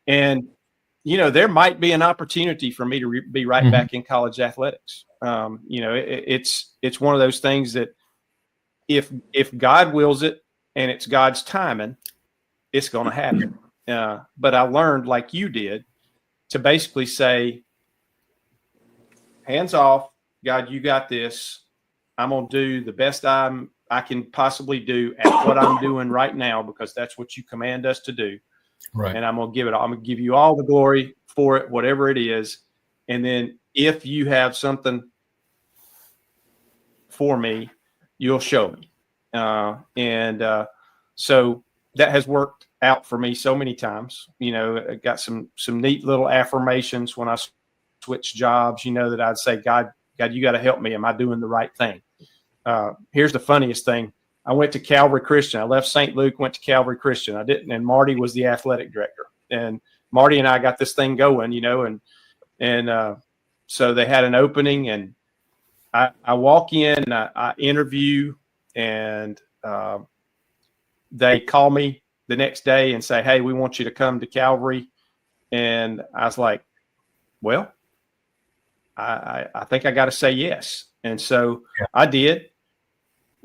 and there might be an opportunity for me to be right back in college athletics. It's one of those things that if God wills it and it's God's timing, it's going to happen. But I learned, like you did, to basically say, hands off, God, you got this. I'm going to do the best I can possibly do at what I'm doing right now, because that's what you command us to do. Right. And I'm going to give you all the glory for it, whatever it is. And then if you have something for me, you'll show me. So that has worked out for me so many times. I got some neat little affirmations when I switched jobs, that I'd say, God, you got to help me. Am I doing the right thing? Here's the funniest thing. I went to Calvary Christian. I left St. Luke, went to Calvary Christian. I didn't, and Marty was the athletic director. And Marty and I got this thing going, and so they had an opening, and I walk in, and I interview, and they call me the next day and say, hey, we want you to come to Calvary. And I was like, well, I think I got to say yes. And so I did.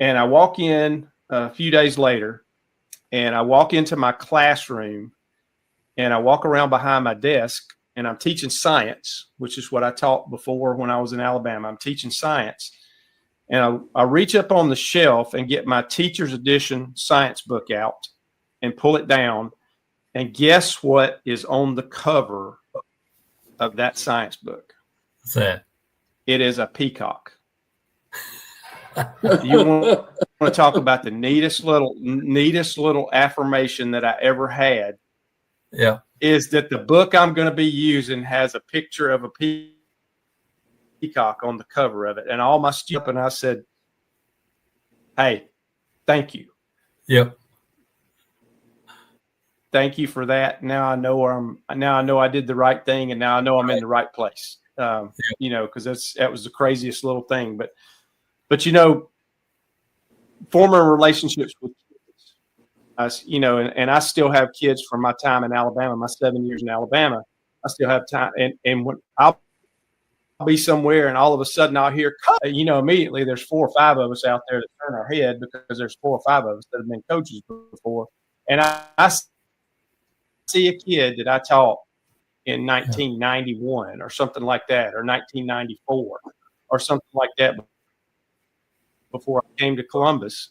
And I walk in a few days later, and I walk into my classroom, and I walk around behind my desk, and I'm teaching science, which is what I taught before when I was in Alabama. I'm teaching science. And I reach up on the shelf and get my teacher's edition science book out and pull it down. And guess what is on the cover of that science book? What's that? It is a peacock. You want to talk about the neatest little affirmation that I ever had? Yeah. Is that the book I'm going to be using has a picture of a peacock on the cover of it, and all my students, and I said, hey, thank you. Yep. Thank you for that. Now I know I did the right thing, and now I know I'm in the right place. Because that was the craziest little thing. But forming relationships with kids, and I still have kids from my time in Alabama, my 7 years in Alabama. I still have time, and when I'll be somewhere, and all of a sudden I'll hear, immediately there's 4 or 5 of us out there that turn our head, because there's 4 or 5 of us that have been coaches before, and I see a kid that I taught in 1991 or something like that, or 1994 or something like that, before I came to Columbus.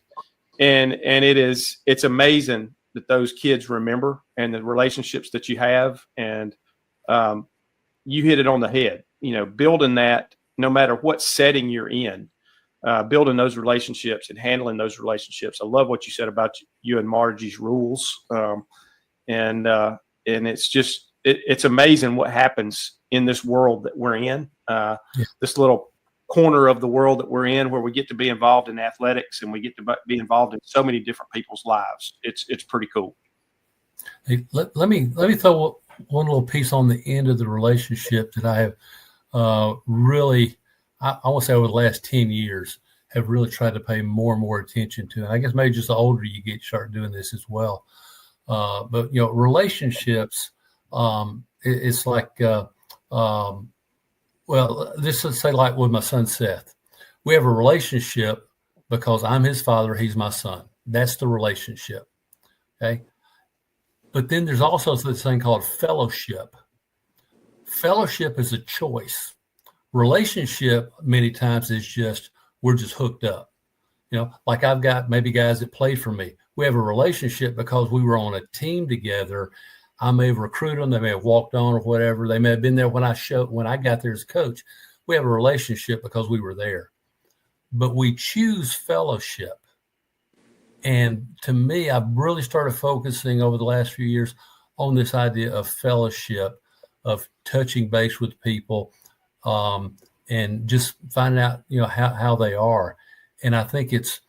And it's amazing that those kids remember, and the relationships that you have. And you hit it on the head, building that, no matter what setting you're in, building those relationships and handling those relationships. I love what you said about you and Margie's rules. And it's just, it's amazing what happens in this world that we're in, this little corner of the world that we're in, where we get to be involved in athletics, and we get to be involved in so many different people's lives. It's pretty cool. Hey, let me throw one little piece on the end of the relationship that I have really, I want to say over the last 10 years, have really tried to pay more and more attention to. And I guess maybe just the older you get, you start doing this as well. But relationships, it's like, well, this is, say, like with my son Seth. We have a relationship because I'm his father, he's my son. That's the relationship. Okay. But then there's also this thing called fellowship. Fellowship is a choice. Relationship many times is just, we're just hooked up. Like I've got maybe guys that played for me. We have a relationship because we were on a team together. I may have recruited them. They may have walked on or whatever. They may have been there when I got there as a coach. We have a relationship because we were there. But we choose fellowship. And to me, I've really started focusing over the last few years on this idea of fellowship, of touching base with people, and just finding out, how they are. And I think it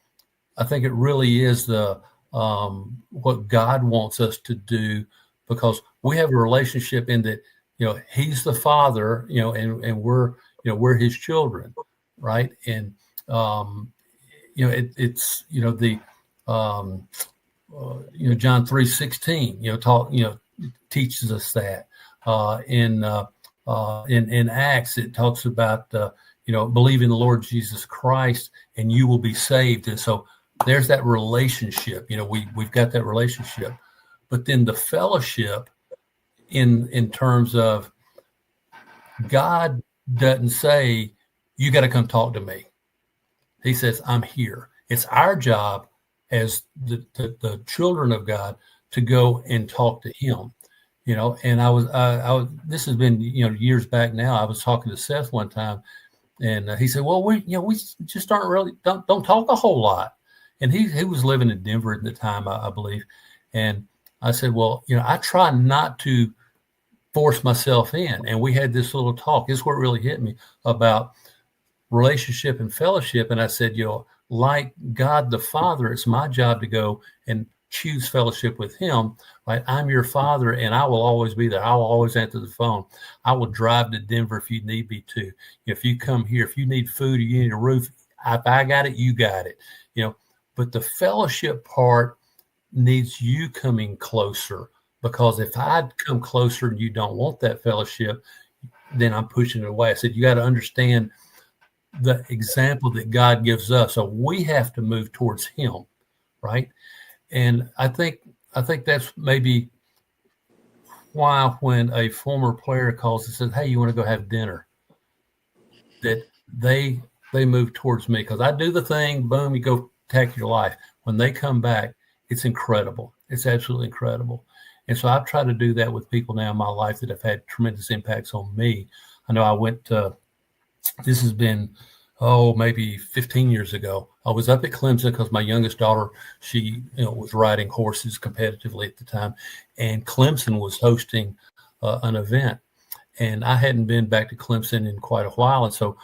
really is the what God wants us to do, because we have a relationship in that, he's the father, and we're his children, right? And it's the John 3:16, teaches us that. In Acts, it talks about believe in the Lord Jesus Christ and you will be saved. And so there's that relationship. We've got that relationship. But then the fellowship in terms of God doesn't say, you got to come talk to me. He says, I'm here. It's our job as the children of God to go and talk to him. And I was this has been, years back now. I was talking to Seth one time, And he said, well, we just aren't really, don't talk a whole lot. And he was living in Denver at the time, I believe. And I said, well, I try not to force myself in. And we had this little talk. This is where it really hit me about relationship and fellowship. And I said, like God the Father, it's my job to go and choose fellowship with him, right? I'm your father and I will always be there. I will always answer the phone. I will drive to Denver if you need me to. If you come here, if you need food or you need a roof, if I got it, you got it. But the fellowship part needs you coming closer, because if I'd come closer and you don't want that fellowship, then I'm pushing it away. I said, you got to understand the example that God gives us. So we have to move towards him, right? And I think that's maybe why when a former player calls and says, hey, you want to go have dinner, that they move towards me, because I do the thing, boom, you go attack your life. When they come back, it's incredible. It's absolutely incredible. And so I've tried to do that with people now in my life that have had tremendous impacts on me. I know I went this has been, maybe 15 years ago. I was up at Clemson because my youngest daughter, she was riding horses competitively at the time. And Clemson was hosting an event. And I hadn't been back to Clemson in quite a while. And so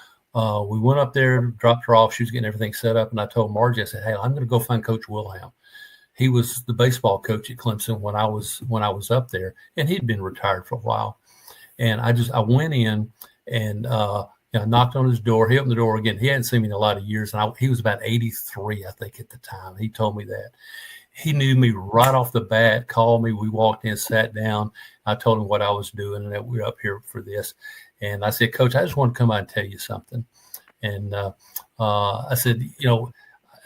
we went up there, dropped her off. She was getting everything set up. And I told Margie, I said, hey, I'm going to go find Coach Wilhelm. He was the baseball coach at Clemson when I was up there, and he'd been retired for a while. And I went in and I knocked on his door. He opened the door again. He hadn't seen me in a lot of years, and he was about 83, I think, at the time. He told me that. He knew me right off the bat, called me. We walked in, sat down. I told him what I was doing and that we were up here for this. And I said, Coach, I just want to come out and tell you something. And I said,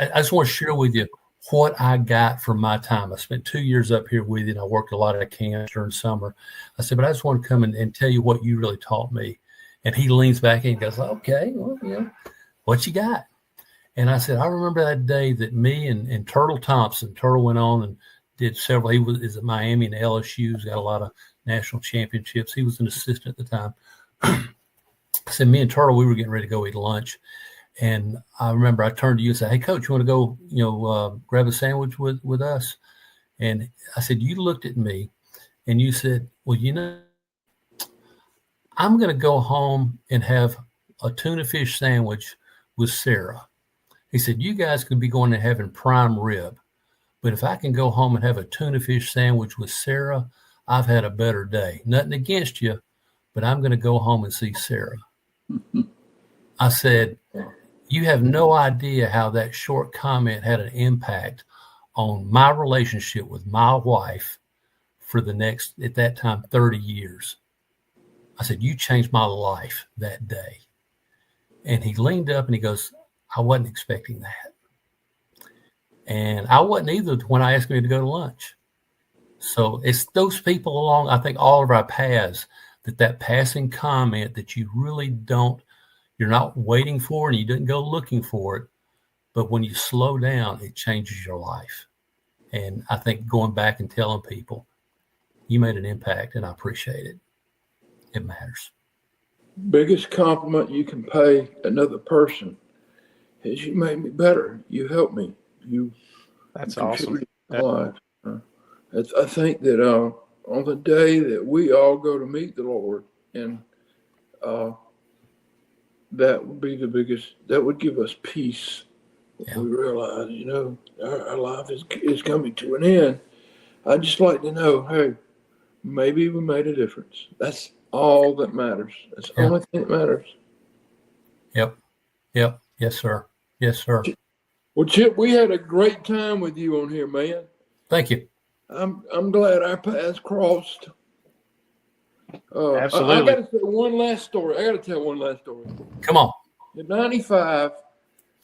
I just want to share with you what I got from my time. I spent 2 years up here with you, and I worked a lot of camps during summer. I said, but I just want to come and tell you what you really taught me. And he leans back and goes, okay, well, what you got? And I said, I remember that day that me and Turtle Thompson, Turtle went on and did several. He is at Miami and LSU. He's got a lot of national championships. He was an assistant at the time. I said, me and Turtle, we were getting ready to go eat lunch. And I remember I turned to you and said, hey, Coach, you want to go, grab a sandwich with us? And I said, you looked at me and you said, well, I'm going to go home and have a tuna fish sandwich with Sarah. He said, you guys could be going and having prime rib, but if I can go home and have a tuna fish sandwich with Sarah, I've had a better day. Nothing against you, but I'm going to go home and see Sarah. I said, you have no idea how that short comment had an impact on my relationship with my wife for the next, at that time, 30 years. I said, you changed my life that day. And he leaned up and he goes, I wasn't expecting that. And I wasn't either when I asked him to go to lunch. So it's those people along, I think all of our paths, that passing comment that you really don't, you're not waiting for and you didn't go looking for it. But when you slow down, it changes your life. And I think going back and telling people, you made an impact and I appreciate it. It matters. Biggest compliment you can pay another person is you made me better. You helped me. That's awesome. Life. I think that on the day that we all go to meet the Lord, and that would be the biggest, that would give us peace. Yeah. We realize, our life is coming to an end. I'd just like to know, hey, maybe we made a difference. That's all that matters. That's the only thing that matters. Yep. Yes, sir. Yes, sir. Well, Chip, we had a great time with you on here, man. Thank you. I'm glad our paths crossed. Absolutely. I got to tell one last story. Come on. In '95,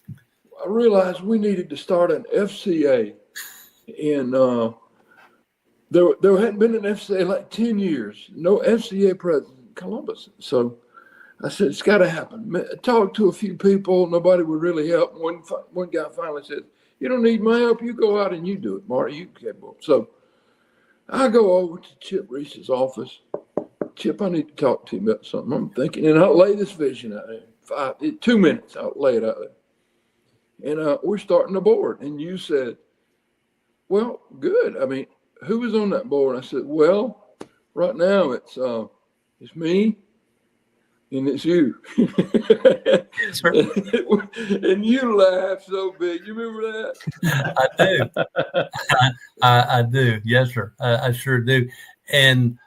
I realized we needed to start an FCA, and there hadn't been an FCA in like 10 years. No FCA president in Columbus. So I said, it's got to happen. I talked to a few people. Nobody would really help. One guy finally said, you don't need my help. You go out and you do it, Marty. You capable. So I go over to Chip Reese's office. Chip, I need to talk to you about something I'm thinking. And I'll lay this vision out there. 2 minutes. I'll lay it out there. And we're starting the board. And you said, well, good. I mean, who was on that board? I said, well, right now it's me and it's you. And you laughed so big. You remember that? I do. I do. Yes, sir. I sure do. And,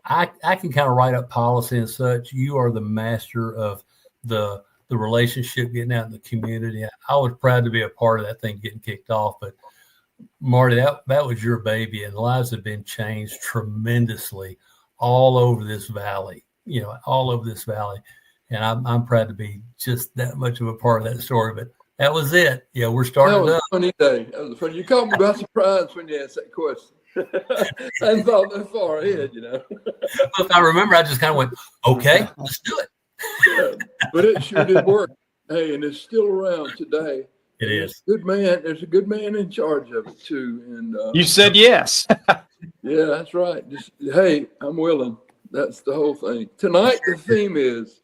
I can kind of write up policy and such. You are the master of the relationship, getting out in the community. I was proud to be a part of that thing getting kicked off. But Marty, that was your baby, and lives have been changed tremendously all over this valley, all over this valley. And I'm proud to be just that much of a part of that story. But that was it. Yeah, we're starting. That was a funny day. That was funny. You caught me by surprise when you asked that question. I hadn't thought that far ahead, If I remember, I just kind of went, okay, let's do it. Yeah, but it sure did work. Hey, and it's still around today. It is. Good man. There's a good man in charge of it too. And You said yes. yeah, that's right. Just, hey, I'm willing. That's the whole thing. Tonight, the theme is,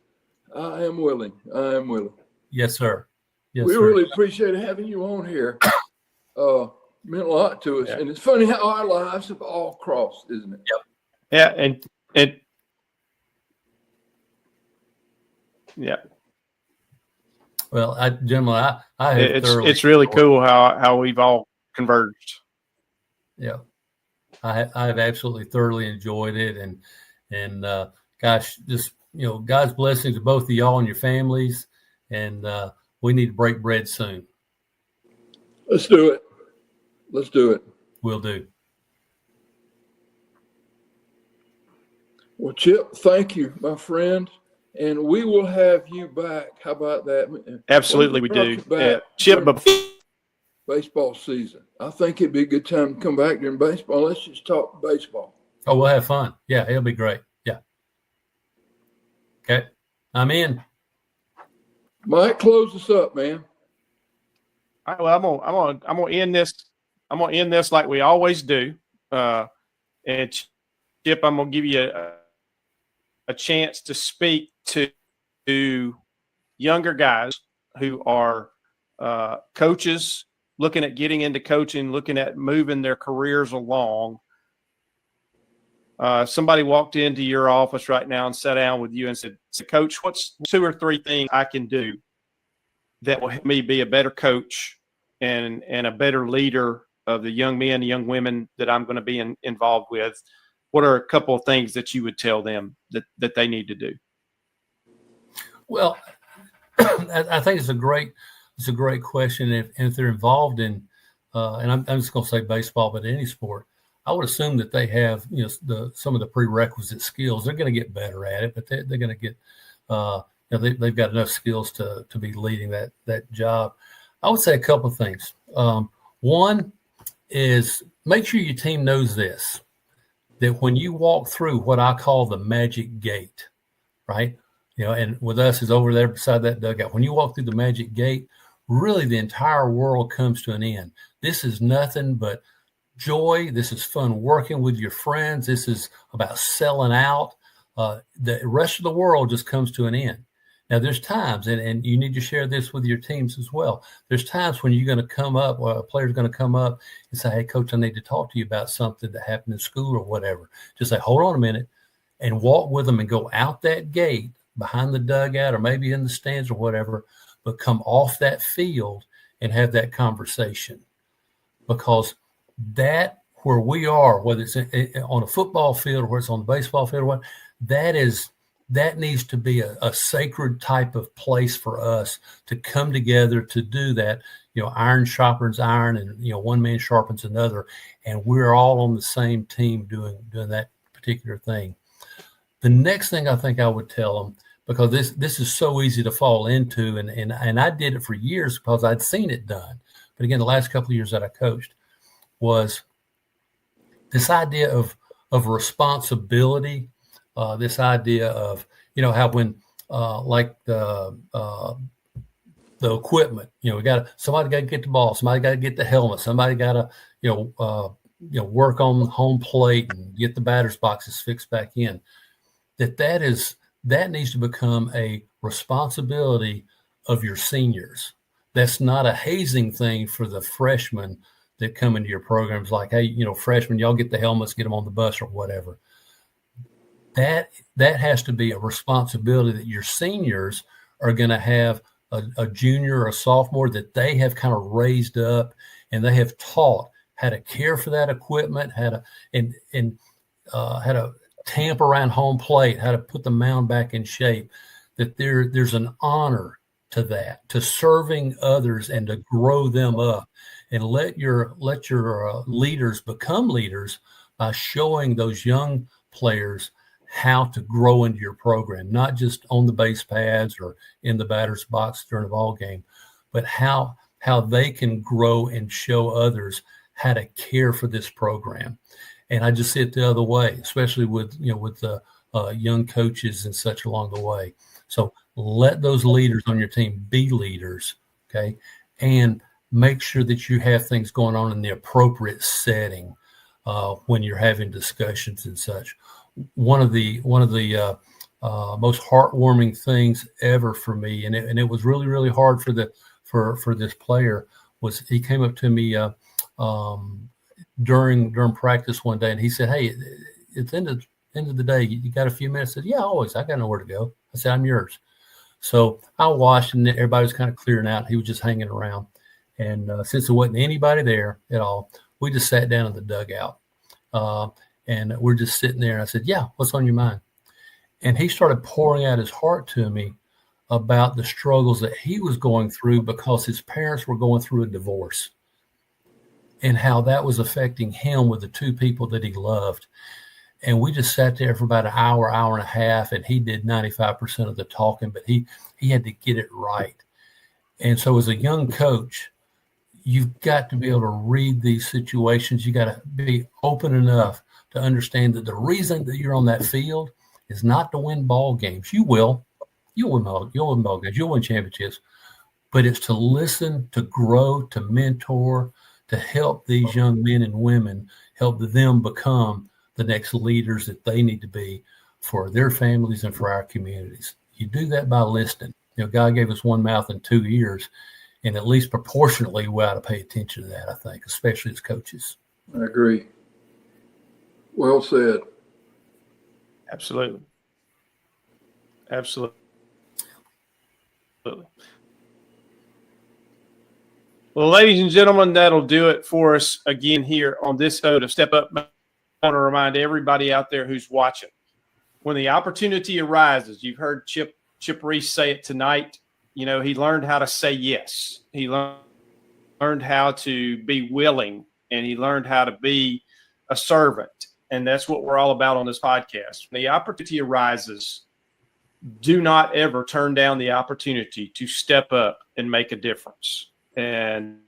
I am willing. I am willing. Yes, sir. Yes, We sir. really appreciate having you on here. Meant a lot to us. Yeah. And it's funny how our lives have all crossed, isn't it? Yep. Yeah, and yeah, Well, gentlemen, I have thoroughly it's really enjoyed it. cool how we've all converged. Yeah, I have absolutely thoroughly enjoyed it, and gosh, just God's blessings to both of y'all and your families, and we need to break bread soon. Let's do it. Let's do it. We'll do. Well, Chip, thank you, my friend. And we will have you back. How about that? Absolutely, we We'll do. have you back Chip, baseball season. I think it'd be a good time to come back during baseball. Let's just talk baseball. Oh, we'll have fun. Yeah, it'll be great. Yeah. Okay, I'm in. Mike, close us up, man. all right, well, I'm gonna end this. I'm gonna end this like we always do. And Chip, I'm gonna give you a chance to speak to younger guys who are coaches, looking at getting into coaching, looking at moving their careers along. Somebody walked into your office right now and sat down with you and said, Coach, what's 2 or 3 things I can do that will help me be a better coach and a better leader of the young men and young women that I'm going to be involved with? What are a couple of things that you would tell them that they need to do? Well, I think it's a great question. If they're involved in, and I'm just going to say baseball, but any sport, I would assume that they have some of the prerequisite skills. They're going to get better at it, but they're going to get they've got enough skills to be leading that job. I would say a couple of things. One is make sure your team knows this, that when you walk through what I call the magic gate, right? And with us is over there beside that dugout. When you walk through the magic gate, really the entire world comes to an end. This is nothing but joy. This is fun working with your friends. This is about selling out. The rest of the world just comes to an end. Now, there's times, and you need to share this with your teams as well. There's times when you're going to come up, or a player's going to come up and say, hey, Coach, I need to talk to you about something that happened in school or whatever. Just say, hold on a minute, and walk with them and go out that gate behind the dugout or maybe in the stands or whatever, but come off that field and have that conversation. Because that, where we are, whether it's on a football field or whether it's on the baseball field or what, that needs to be a sacred type of place for us to come together to do that. Iron sharpens iron, and one man sharpens another, and we're all on the same team doing that particular thing. The next thing I think I would tell them, because this is so easy to fall into, and I did it for years because I'd seen it done. But again, the last couple of years that I coached was this idea of responsibility. This idea of, how when like the equipment, somebody got to get the ball, somebody got to get the helmet, somebody got to, work on home plate and get the batter's boxes fixed back in. That is that needs to become a responsibility of your seniors. That's not a hazing thing for the freshmen that come into your programs. Like, hey, freshmen, y'all get the helmets, get them on the bus or whatever. That has to be a responsibility that your seniors are going to have a junior or a sophomore that they have kind of raised up, and they have taught how to care for that equipment, how to tamp around home plate, how to put the mound back in shape. That there's an honor to that, to serving others and to grow them up, and let your leaders become leaders by showing those young players how to grow into your program, not just on the base pads or in the batter's box during a ball game, but how they can grow and show others how to care for this program. And I just see it the other way, especially with the young coaches and such along the way. So let those leaders on your team be leaders, okay, and make sure that you have things going on in the appropriate setting when you're having discussions and such. One of the most heartwarming things ever for me, and it was really, really hard for this player, was he came up to me during practice one day, and he said, "Hey, it's the end of the day. You got a few minutes?" I said, "Yeah, always. I got nowhere to go." I said, "I'm yours." So I watched, and everybody was kind of clearing out. He was just hanging around, and since there wasn't anybody there at all, we just sat down in the dugout. And we're just sitting there. And I said, "Yeah, what's on your mind?" And he started pouring out his heart to me about the struggles that he was going through because his parents were going through a divorce, and how that was affecting him with the two people that he loved. And we just sat there for about an hour and a half, and he did 95% of the talking, but he had to get it right. And so as a young coach, you've got to be able to read these situations. You got to be open enough to understand that the reason that you're on that field is not to win ball games. You'll win ball games. You'll win championships. But it's to listen, to grow, to mentor, to help these young men and women, help them become the next leaders that they need to be for their families and for our communities. You do that by listening. God gave us one mouth and two ears, and at least proportionately, we ought to pay attention to that, I think, especially as coaches. I agree. Well said. Absolutely. Well, ladies and gentlemen, that'll do it for us again here on this episode of Step Up. I want to remind everybody out there who's watching, when the opportunity arises, you've heard Chip Reese say it tonight. He learned how to say yes. He learned how to be willing, and he learned how to be a servant. And that's what we're all about on this podcast. When the opportunity arises, do not ever turn down the opportunity to step up and make a difference. And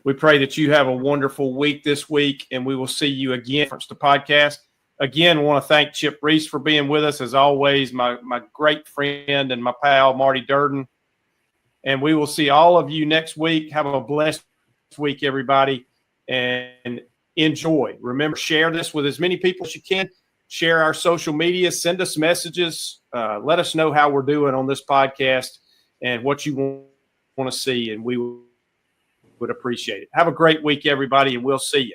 we pray that you have a wonderful week this week, and we will see you again for the podcast. Again, I want to thank Chip Reese for being with us, as always, my great friend and my pal, Marty Durden. And we will see all of you next week. Have a blessed week, everybody, and enjoy. Remember, share this with as many people as you can. Share our social media. Send us messages. Let us know how we're doing on this podcast and what you want to see, and we would appreciate it. Have a great week, everybody, and we'll see you.